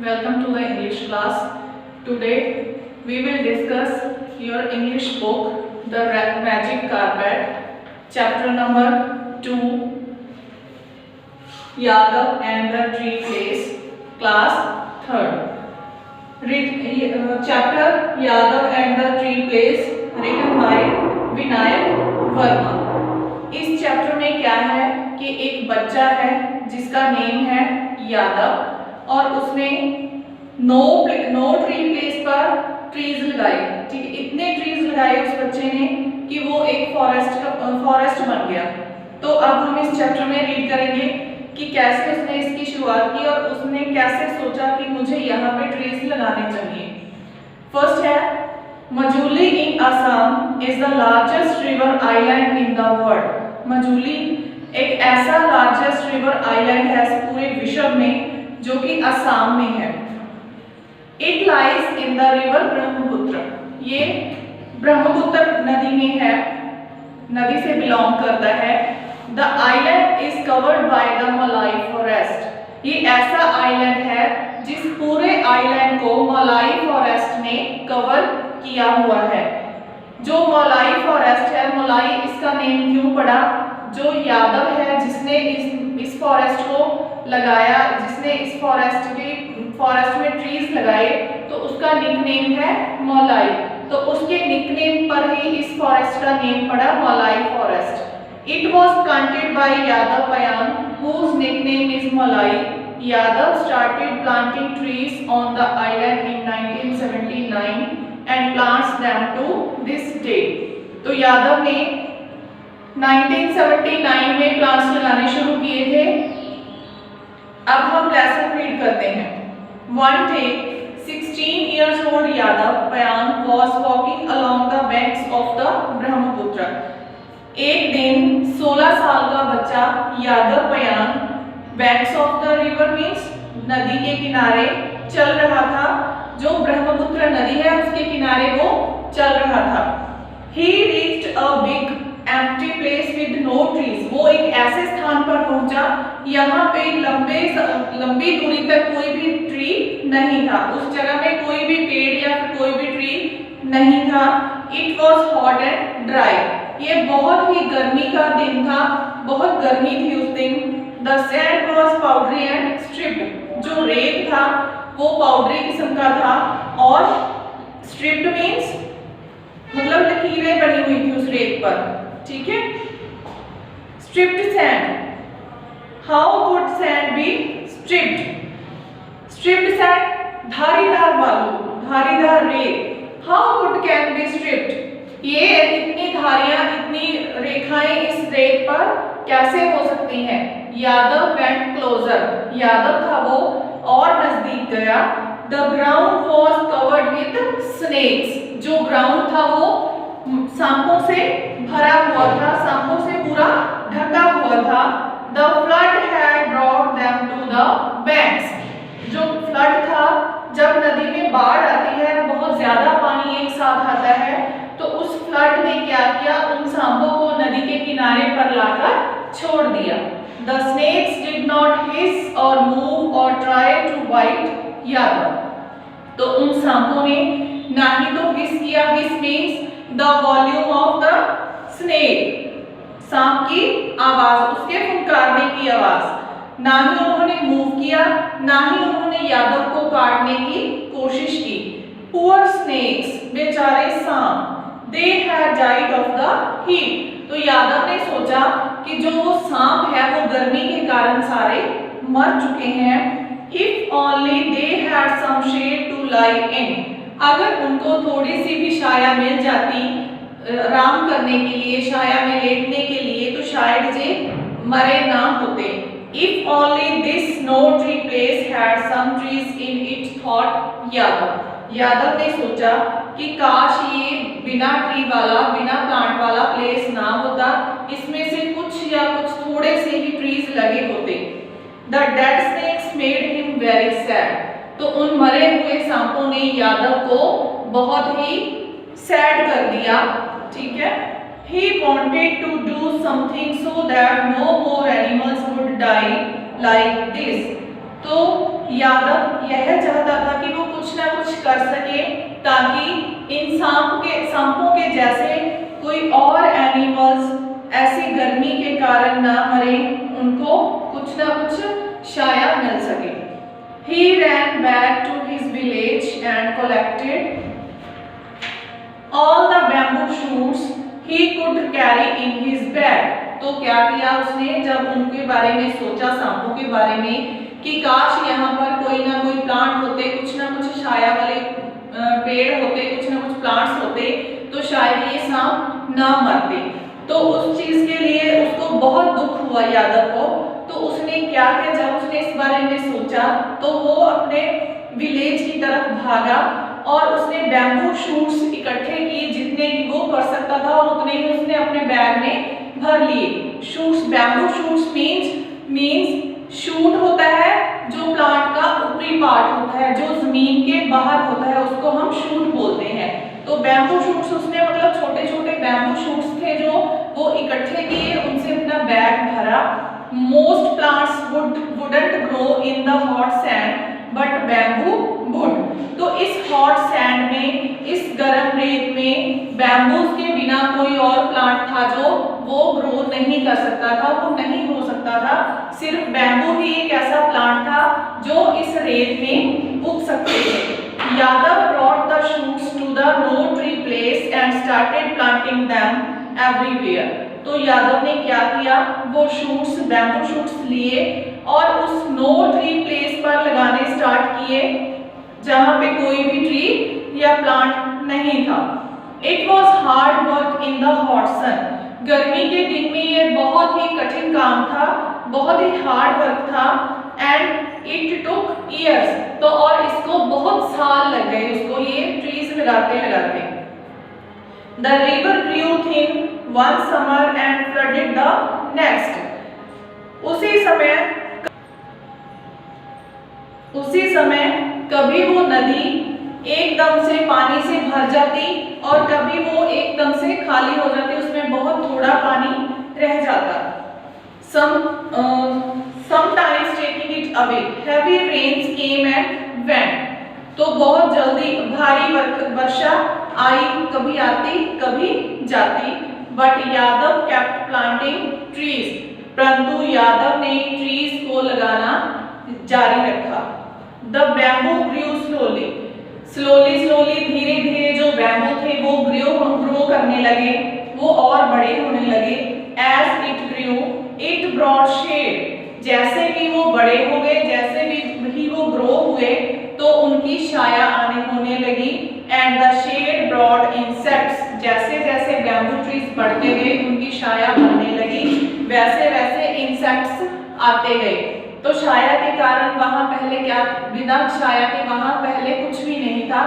Welcome to the English class. Today we will discuss your English book, The Magic Carpet, chapter number 2, Yadav and the Tree Place, class 3rd. Chapter Yadav and the Tree Place, written by Vinayak Verma. इस chapter में क्या है कि एक बच्चा है जिसका name है यादव और उसने नो ट्री प्लेस पर ट्रीज लगाए। ठीक है, इतने ट्रीज लगाए उस बच्चे ने कि वो एक फॉरेस्ट बन गया। तो अब हम इस चैप्टर में रीड करेंगे कि कैसे उसने इसकी शुरुआत की और उसने कैसे सोचा कि मुझे यहाँ पे ट्रीज लगाने चाहिए। फर्स्ट है, Majuli in Assam is the largest river island in the world. Majuli एक ऐसा लार्जेस्ट रिवर आइलैंड है पूरे विश्व में जो कि असम में है। It lies in the river Brahmaputra. ये ब्रह्मपुत्र नदी में है, नदी से बिलोंग करता है। The island is covered by the मलाई फॉरेस्ट। ये ऐसा आइलैंड है जिस पूरे आइलैंड को मलाई फॉरेस्ट ने कवर किया हुआ है। जो मलाई फॉरेस्ट है, मलाई इसका नेम क्यों पड़ा? जो यादव है जिसने इस फॉरेस्ट को लगाया, जिसने इस फॉरेस्ट में ट्रीज लगाए, तो उसका निकनेम है मलाई। तो उसके निकनेम पर ही इस फॉरेस्ट का नेम पड़ा Molai forest. It was planted by Yadav Payeng whose nickname is Malai. Yadav started planting trees on the island in 1979 and plants them to this day. तो यादव ने 1979 में प्लांट्स लगाने शुरू किए थे। अब हम लेसन रीड करते हैं। One day, 16 years old Yadav Payan was walking along the banks of the Brahmaputra. एक दिन 16 साल का बच्चा Yadav Payeng banks of the river means नदी के किनारे चल रहा था। जो ब्रह्मपुत्र नदी है उसके किनारे वो चल रहा था। He reached a big empty place with no trees. वो एक ऐसे स्थान पर पहुंचा यहाँ पे लंबी दूरी तक कोई भी ट्री नहीं था। उस जगह में कोई भी पेड़ या फिर कोई भी ट्री नहीं था। It was hot and dry. ये बहुत ही गर्मी का दिन था, बहुत गर्मी थी उस दिन। The sand was powdery and stripped. जो रेत था वो पाउडरी किस्म का था और stripped means मतलब लकीरें बनी हुई थी उस रेत पर। ठीक है, stripped sand. How could sand be stripped? Stripped sand धारीदार बालू, धारीदार रेत। How could can be stripped? ये इतनी धारियां, इतनी रेखाएं इस रेत पर कैसे हो सकती हैं? Yadav went closure. यादव था वो और नजदीक गया। The ground was covered with snakes. जो ग्राउंड था वो सांपों से भरा हुआ था, सांपों से पूरा ढका हुआ था। The flood had brought them to the banks. जो फ्लड था, जब नदी में बाढ़ आती है, बहुत ज्यादा पानी एक साथ आता है, तो उस फ्लड ने क्या किया? उन सांपों को नदी के किनारे पर लाकर छोड़ दिया। The snakes did not hiss or move or try to bite Yadav. तो उन सांपों ने ना ही तो हिस किया, hiss means the volume of the snake, सांप की आवाज, उसके फुंकारने की आवाज। ना ही उन्होंने मूव किया, ना ही उन्होंने यादव को काटने की कोशिश की। पुअर स्नेक्स, बेचारे सांप, they had died of the heat. तो यादव ने सोचा कि जो वो सांप है वो गर्मी के कारण सारे मर चुके हैं। If only they had some shade to lie in. अगर उनको थोड़ी सी भी छाया मिल जाती आराम करने के लिए, छाया में लेटने के लिए, तो शायद ये मरे ना होते। If only this no tree place had some trees in it, thought Yadav. Yadav ने सोचा कि काश ये बिना ट्री वाला, बिना प्लांट वाला प्लेस ना होता, इसमें से कुछ या कुछ थोड़े से ही ट्रीज लगे होते। The dead snakes made him very sad. तो उन मरे हुए सांपों ने यादव को बहुत ही सैड कर दिया। ठीक है, He wanted to do something so that no more animals would die like this. तो यादव यह चाहता था कि वो कुछ ना कुछ कर सके ताकि इन सांपों के जैसे कोई और एनिमल्स ऐसी गर्मी के कारण ना मरे, उनको कुछ ना कुछ छाया मिल सके। He ran back to his village and collected all the bamboo shoots he could carry in his bag। तो क्या किया उसने, जब उनके बारे में सोचा, सांपों के बारे में, कि काश यहाँ पर कोई ना कोई प्लांट होते, कुछ ना कुछ छाया वाले पेड़ होते, कुछ ना कुछ प्लांट्स होते, तो शायद ये सांप ना मरते। तो उस चीज के लिए उसको बहुत दुख हुआ यादव को। तो उसने क्या किया, जब उसने इस बारे में सोचा तो वो अपने विलेज की तरफ भागा और उसने बैम्बू शूट्स इकट्ठे किए, जितने की वो कर सकता था, और उतने ही उसने अपने बैग में भर लिए। Shoots, bamboo shoots means shoot होता है जो प्लांट का ऊपरी पार्ट होता है, जो जमीन के बाहर होता है, उसको हम शूट बोलते हैं। तो बैम्बू शूट्स उसने, मतलब छोटे छोटे बैम्बू शूट्स थे जो वो इकट्ठे किए, उनसे अपना बैग भरा। Most plants wouldn't grow in the hot sand but bamboo would। तो इस हॉट सैंड में, इस गर्म रेत में बैम्बूज के बिना कोई और प्लांट था जो वो ग्रो नहीं कर सकता था, वो नहीं हो सकता था। सिर्फ बैम्बू ही एक ऐसा प्लांट था जो इस रेत में उग सकते थे। Yadav brought the shoots to the no tree place and started planting them everywhere। तो यादव ने क्या किया, वो शूट्स, बैम्बू शूट्स लिए और उस नो ट्री प्लेस पर लगाने स्टार्ट किए जहां पे कोई भी ट्री या प्लांट नहीं था। It was hard work in the hot sun. गर्मी के दिन में ये बहुत ही कठिन काम था, बहुत ही हार्ड वर्क था। एंड इट टुक ईयर्स, तो और इसको बहुत साल लग गए उसको ये ट्रीज लगाते लगाते। The river grew thin one summer and flooded the next। उसी समय कभी वो नदी एकदम से पानी से भर जाती और कभी वो एकदम से खाली हो जाती, उसमें बहुत थोड़ा पानी रह जाता। Sometimes taking it away, heavy rains came and went। तो बहुत जल्दी भारी वर्षा आई, कभी आती कभी जाती। But Yadav kept planting trees, परंतु यादव ने ट्रीज को लगाना जारी रखा। The bamboo grew slowly, धीरे धीरे जो बैम्बू थे वो ग्रो करने लगे, वो और बड़े होने लगे। As it grew, it brought shade। जैसे भी वो बड़े हो गए, जैसे भी वो ग्रो हुए, तो उनकी छाया होने लगी। And the shade brought insects. जैसे जैसे बैम्बू ट्रीज बढ़ते गए, उनकी छाया बनने लगी, वैसे वैसे इंसेक्ट्स आते गए। तो छाया के कारण वहां पहले क्या, बिना छाया के वहां पहले कुछ भी नहीं था,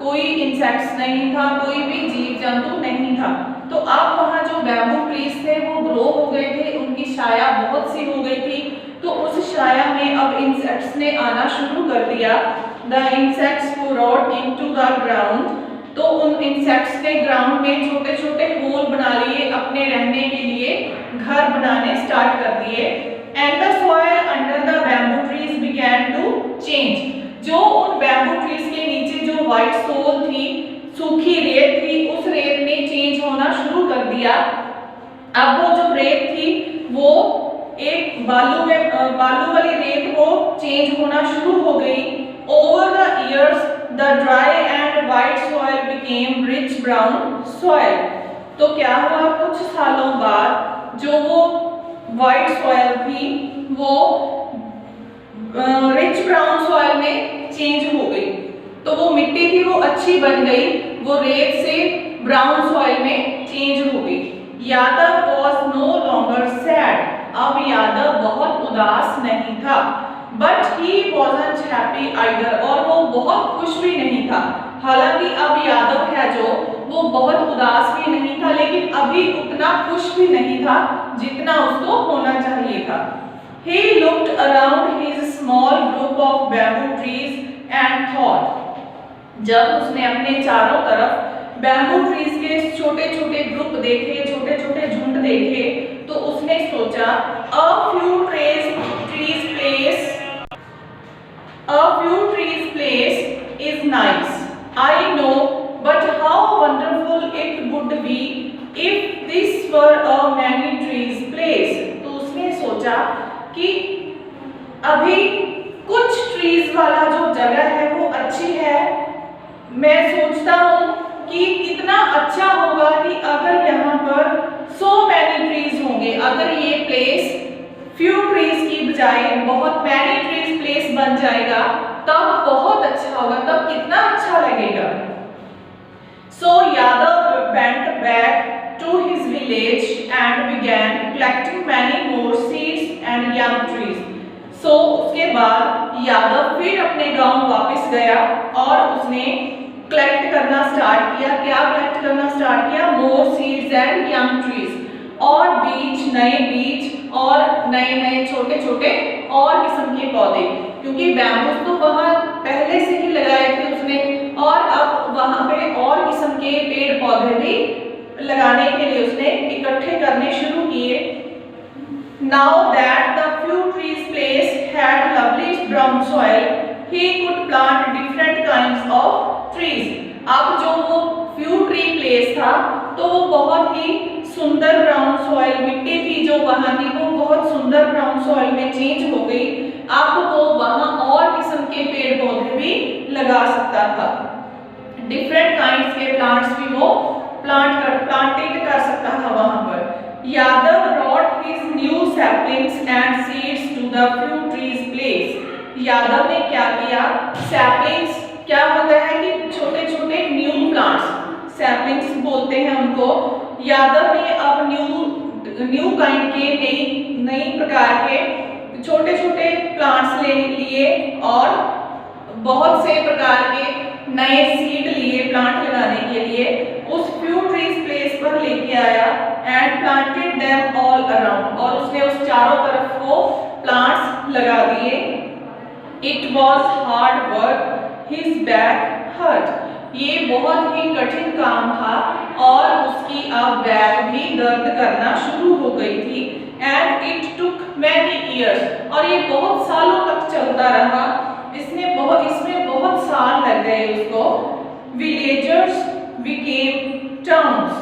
कोई इंसेक्ट्स नहीं था, कोई भी जीव जंतु नहीं था। तो अब वहां जो बैम्बू ट्रीज थे वो ग्रो हो गए थे, उनकी छाया बहुत सी हो गई थी। तो उस छाया में अब इंसेक्ट्स ने आना शुरू कर दिया। The insects burrowed into the ground। तो उन इंसेक्ट्स ने ग्राउंड में छोटे छोटे होल बना लिए, अपने रहने के लिए घर बनाने स्टार्ट कर दिए। And the soil under the bamboo trees began to change। जो उन बैम्बू ट्रीज के नीचे जो व्हाइट सोल थी, सूखी रेत थी, उस रेत ने चेंज होना शुरू कर दिया। अब वो जो रेत थी वो एक बालू वाली रेत वो चेंज होना शुरू हो गई। Over the years, the dry and white soil became rich brown soil। तो क्या हुआ, कुछ सालों बाद जो वो व्हाइट सॉइल थी वो रिच ब्राउन सॉइल में चेंज हो गई। तो वो मिट्टी थी वो अच्छी बन गई, वो रेत से ब्राउन सॉइल में चेंज हो गई। Yadav was no longer sad। अब यादव बहुत उदास नहीं था। But he wasn't happy either। और वो बहुत खुश भी नहीं था। हालांकि अब यादव है जो, वो बहुत उदास भी नहीं था, लेकिन अभी उतना खुश भी नहीं था जितना उसको होना चाहिए था। He looked around his small group of bamboo trees and thought। जब उसने अपने चारों तरफ बैम्बू ट्रीज के छोटे छोटे ग्रुप देखे, छोटे छोटे झुंड देखे, तो उसने सोचा a few trees place a nice. I know, but how wonderful it would be if this were a many trees place. तो उसने सोचा कि अभी कुछ ट्रीज वाला जो जगह है वो अच्छी है। मैं सोचता हूँ कि कितना अच्छा होगा कि अगर यहाँ पर so many trees होंगे, अगर ये प्लेस few trees की बजाय बहुत many trees प्लेस बन जाएगा तब बहुत अच्छा होगा, तब कितना अच्छा लगेगा। So Yadav went back to his village and began collecting many more seeds and young trees. So उसके बाद यादव फिर अपने गांव वापस गया और उसने कलेक्ट करना स्टार्ट किया। क्या कलेक्ट करना स्टार्ट किया? मोर सीड्स एंड यंग ट्रीज, और बीज, नए बीज और नए नए छोटे छोटे और किस्म के पौधे, क्योंकि बैम्बूस तो वहाँ पहले से ही लगाए थे उसने, और अब वहाँ पे और किस्म के पेड़ पौधे भी लगाने के लिए उसने इकट्ठे करने शुरू किए। Now that the few trees place had lovely brown soil, he could plant different kinds of trees. अब जो वो few tree place था तो वो बहुत ही सुंदर ब्राउन सॉइल, मिट्टी थी जो वहाँ की वो बहुत सुंदर ब्राउन सॉइल में चेंज हो गई। अब वो वहाँ और किस्म के पेड़ पौधे भी लगा सकता था, डिफरेंट काइंड्स के प्लांट्स भी वो प्लांटेड कर सकता था वहाँ पर। Yadav brought his new saplings and seeds to the few trees place. Yadav ने क्या किया? सैपलिंग्स क्या होता है कि छोटे छोटे न्यू प्लांट्स, सैपलिंग्स बोलते हैं उनको। यादव ने अब न्यू काइंड के नई प्रकार के छोटे छोटे प्लांट्स ले लिए और बहुत से प्रकार के नए सीड लिए प्लांट लगाने के लिए। उस फ्यू ट्रीज प्लेस पर लेके आया and planted them all around, और उसने उस चारों तरफ वो प्लांट्स लगा दिए। It was hard work, his back hurt, ये बहुत ही कठिन काम था और उसकी अब बैक भी दर्द करना शुरू हो गई थी। And it took many years, और ये बहुत सालों तक चलता रहा, इसमें बहुत साल लग गए उसको। विलेजर्स बिकेम टाउन्स,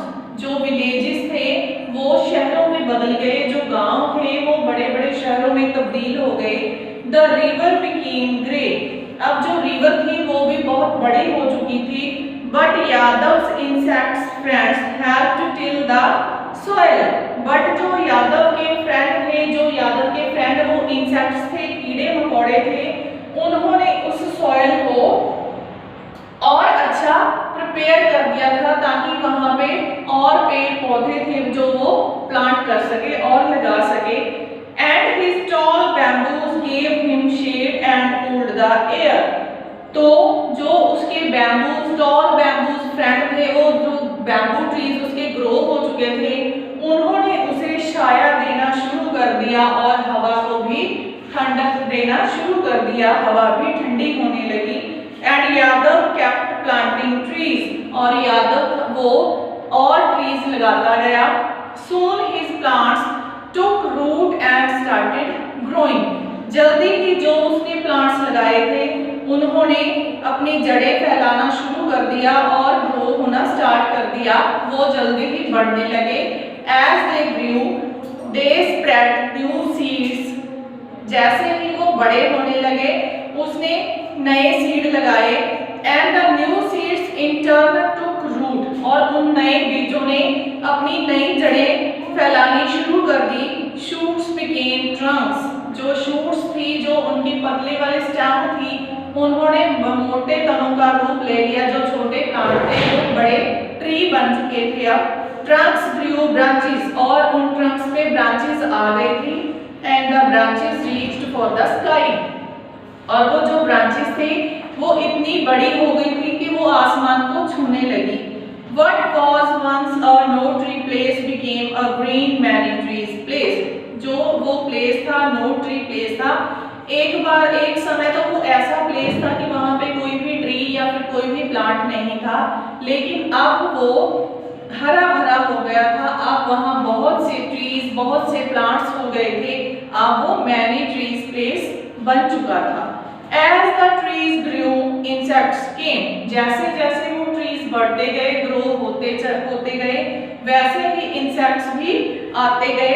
जो विलेजेस थे वो शहरों में बदल गए, जो गांव थे वो बड़े बड़े शहरों में तब्दील हो गए। द रिवर बिकेम ग्रेट, अब जो रिवर थी वो भी बहुत बड़ी हो चुकी थी। But Yadav's insects friends have to till the soil, but जो यादव के फ्रेंड वो इंसेक्ट्स थे, कीड़े मकोड़े थे, उन्होंने उस सॉइल को और अच्छा प्रिपेयर कर दिया था ताकि वहां पे और पेड़ पौधे थे जो वो प्लांट कर सके और लगा सके। And his tall bamboos gave him shade and cooled the air, तो जो उसके टॉल बैम्बूज फ्रेंड थे, वो जो बैम्बू ट्रीज उसके ग्रो हो चुके थे, उन्होंने उसे छाया देना शुरू कर दिया और हवा को भी ठंडक देना शुरू कर दिया, हवा भी ठंडी होने लगी। And Yadav kept planting trees, और यादव वो और ट्रीज लगाता गया। Soon his plants took root and started growing, जल्दी ही जो उसने प्लांट्स लगाए थे उन्होंने अपनी जड़ें फैलाना शुरू कर दिया और ग्रो होना स्टार्ट कर दिया, वो जल्दी ही बढ़ने लगे। As they grew they spread new seeds, जैसे ही वो बड़े होने लगे उसने नए सीड लगाए। And the new seeds in turn took root, और उन नए बीजों ने अपनी नई जड़ें फैलानी शुरू कर दी। शूट्स बिकेम ट्रंक्स, जो शूट्स थी, जो उनकी पतले वाले स्टेम थी, उन्होंने मोटे तनों का रूप ले लिया, जो छोटे प्लांट थे वो बड़े ट्री बन चुके थे। अब ट्रंक्स ग्रू ब्रांचेस, और उन ट्रंक्स पे ब्रांचेस आ गई थी। And the branches reached for the sky, और वो जो ब्रांचेस थे वो इतनी बड़ी हो गई थी कि वो आसमान को छूने लगी। What was once a no tree place became a green many trees place, जो वो प्लेस था नो ट्री प्लेस था, एक समय तो वो ऐसा प्लेस था कि वहाँ पे कोई भी ट्री या फिर कोई भी प्लांट नहीं था, लेकिन अब वो हरा भरा हो गया था। अब वहाँ बहुत से ट्रीज, बहुत से प्लांट्स हो गए थे, अब वो मैनी ट्रीज प्लेस बन चुका था। As the trees grew, insects came. जैसे जैसे वो ट्रीज बढ़ते गए, ग्रो होते गए, वैसे ही इंसेक्ट्स भी आते गए.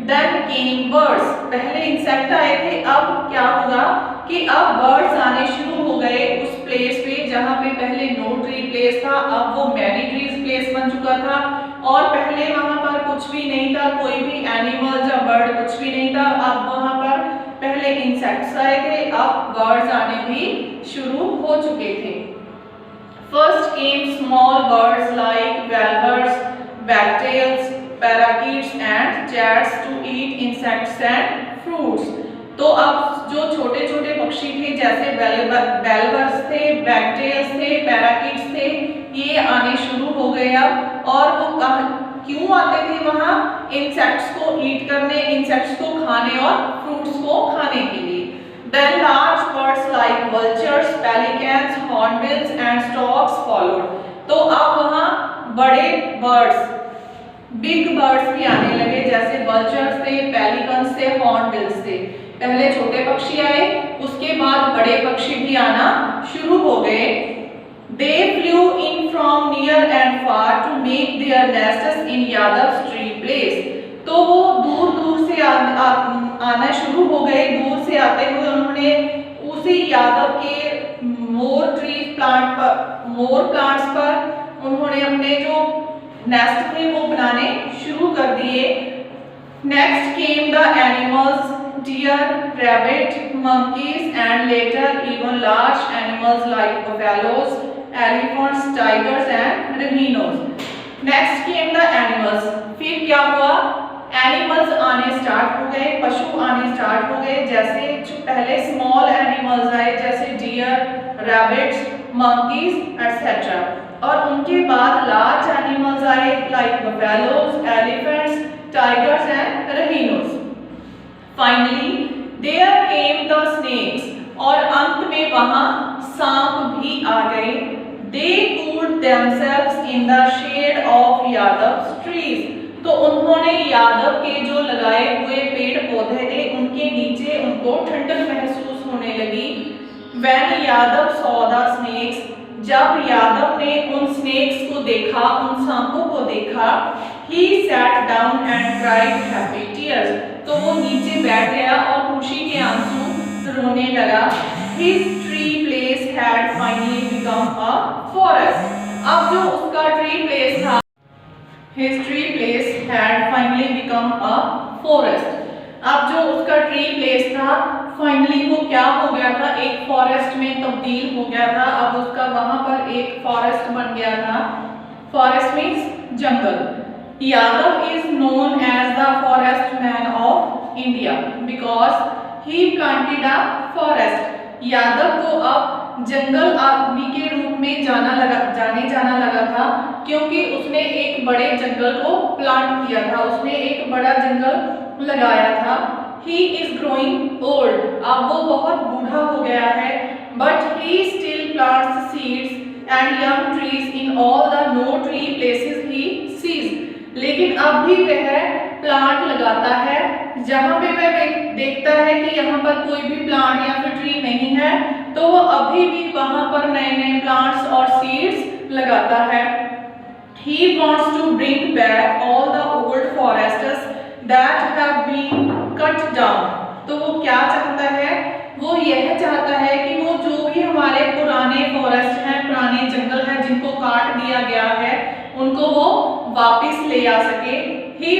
Then came birds. पहले इंसेक्ट आए थे, अब क्या हुआ कि अब बर्ड्स आने शुरू हो गए उस प्लेस पे जहाँ पे पहले नो ट्री प्लेस था, अब वो मैनी ट्रीज प्लेस बन चुका था. और पहले वहां पर कुछ भी नहीं था, कोई भी एनिमल या बर्ड कुछ भी नहीं था. अब वहां पर पहले इंसेक्ट्स आए थे, अब बर्ड्स आने भी शुरू हो चुके थे. First came small birds like warblers, wagtails, parakeets and chats to eat insects and fruits. तो अब जो छोटे छोटे पक्षी थे जैसे वेलवर्स थे, वैगटेल्स थे, पैराकीट्स थे, ये आने शुरू हो गए अब. और वो क्यों आते थे वहां? इंसेक्ट्स को ईट करने, इंसेक्ट्स को खाने और फ्रूट्स को खाने के लिए. Then large birds like vultures, pelicans, hornbills and storks followed. तो अब वहाँ बड़े बर्ड्स, बिग बर्ड्स भी आने लगे जैसे vultures थे, pelicans थे, hornbills थे. पहले छोटे पक्षी आए, उसके बाद बड़े पक्षी भी आना शुरू हो गए. They flew in from near and far to make their nests in Yadav's tree place. तो वो दूर दूर से आना शुरू हो गए. दूर से आते हुए उन्होंने उसी यादव के मोर प्लांट्स पर उन्होंने अपने जो नेस्ट थे वो बनाने शुरू कर दिए. Next came the animals, deer, rabbit, monkeys and later even large animals like buffaloes, elephants, tigers and rhinos. Next came the animals. फिर क्या हुआ? एनिमल्स आने स्टार्ट हो गए, पशु आने स्टार्ट हो गए. जैसे जो पहले स्मॉल एनिमल्स आए जैसे डियर, रैबिट्स, मंकीज एटसेट्रा. और उनके बाद लार्ज एनिमल्स आए like buffaloes, elephants, tigers and rhinos. Finally there came the snakes. और अंत में वहां सांप भी आ गए. दे cooled themselves in the shade of Yadav's trees. तो उन्होंने यादव के जो लगाए हुए पेड़ पौधे थे उनके नीचे उनको ठंडक महसूस होने लगी. When Yadav saw the snakes, जब यादव ने उन स्नेक्स को देखा, उन सांपों को देखा, he sat down and cried happy tears. तो वो नीचे बैठ गया और खुशी के आंसू रोने लगा. His tree place had finally become a forest. अब जो उसका ट्री प्लेस था, His tree place had finally become a forest. अब जो उसका ट्री प्लेस था फाइनली वो क्या हो गया था? एक फॉरेस्ट में तब्दील हो गया था. अब उसका वहां पर एक फॉरेस्ट बन गया था. फॉरेस्ट मीन्स जंगल. Yadav is known as the forest man of India because he planted a forest. Yadav को अब जंगल आदमी के रूप में जाने जाना लगा था क्योंकि उसने एक बड़े जंगल को प्लांट किया था, उसने एक बड़ा जंगल लगाया था. He is growing old. अब वो बहुत बूढ़ा हो गया है. But he still plants seeds and young trees in all the no tree places he sees. लेकिन अब भी वह प्लांट लगाता है जहाँ पे वह देखता है कि यहाँ पर कोई भी प्लांट या फिर ट्री नहीं है, तो वो अभी भी वहाँ पर नए नए प्लांट्स और सीड्स लगाता है. He wants to bring back all the old forests that have been cut down. तो वो क्या चाहता है? वो यह चाहता है कि वो जो भी हमारे पुराने फॉरेस्ट हैं, पुराने जंगल हैं जिनको काट दिया गया है, उनको वो वापस ले आ सके. He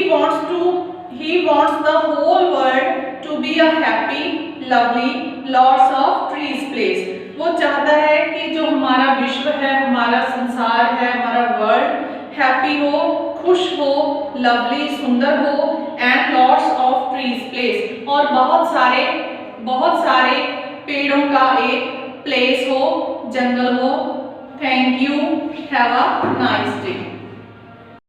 wants the whole world to be a happy, lovely, lots of trees place. वो चाहता है कि जो हमारा विश्व है, हमारा संसार है, हमारा वर्ल्ड हैप्पी हो, खुश हो, लवली, सुंदर हो and lots of trees place. और बहुत सारे पेड़ों का एक प्लेस हो, जंगल हो. Thank you. Have a nice day.